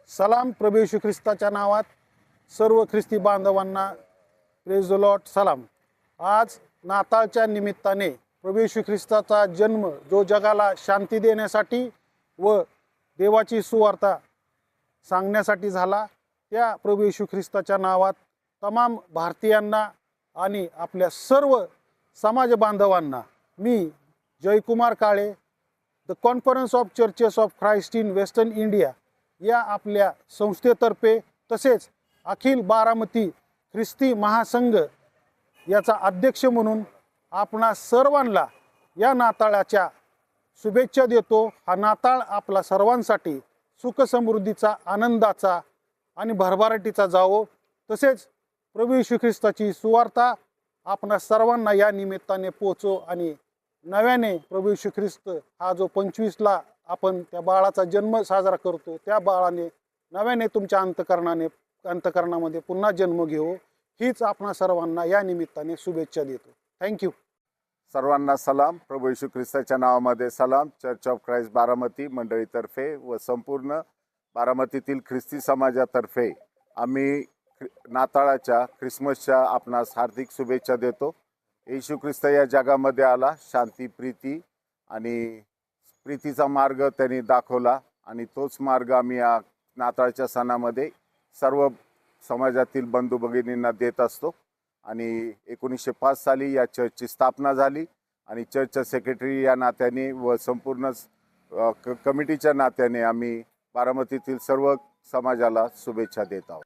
सलाम प्रभू येशू ख्रिस्ताच्या नावात सर्व ख्रिस्ती बांधवांना प्रेज द लॉर्ड सलाम। आज नाताळच्या निमित्ताने प्रभू येशू ख्रिस्ताचा जन्म जो जगाला शांती देण्यासाठी व देवाची सुवार्ता सांगण्यासाठी झाला, त्या प्रभू येशू ख्रिस्ताच्या नावात तमाम भारतीयांना आणि आपल्या सर्व समाज बांधवांना मी Jaykumar Kale, the conference of churches of Christ in western India या आपल्या संस्थेतर्फे तसेच अखिल बारामती ख्रिस्ती महासंघ याचा अध्यक्ष म्हणून आपणा सर्वांना या नाताळाच्या शुभेच्छा देतो। हा नाताळ आपला सर्वांसाठी सुख समृद्धीचा, आनंदाचा आणि भरभराटीचा जावो। तसेच प्रभू येशू ख्रिस्ताची सुवार्ता आपणा सर्वांना या निमित्ताने पोचो आणि नव्याने प्रभू येशू ख्रिस्त हा जो 25ला आपण त्या बाळाचा जन्म साजरा करतो, त्या बाळाने नव्याने तुमच्या अंतकरणामध्ये पुन्हा जन्म घेवो, हीच आपणा सर्वांना या निमित्ताने शुभेच्छा देतो। थँक्यू। सर्वांना सलाम। प्रभू येशू ख्रिस्ताच्या नावामध्ये सलाम। चर्च ऑफ ख्राइस्ट बारामती मंडळीतर्फे व संपूर्ण बारामतीतील ख्रिस्ती समाजातर्फे आम्ही नाताळाच्या ख्रिसमसच्या आपणास हार्दिक शुभेच्छा देतो। येशू ख्रिस्त या जगामध्ये आला, शांती, प्रीती आणि प्रीतीचा मार्ग त्यांनी दाखवला आणि तोच मार्ग आम्ही या नाताळच्या सणामध्ये सर्व समाजातील बंधू भगिनींना देत असतो। आणि 1905 साली या चर्चची स्थापना झाली आणि चर्चचा सेक्रेटरी या नात्याने व संपूर्ण कमिटीच्या नात्याने आम्ही बारामतीतील सर्व समाजाला शुभेच्छा देत आहोत।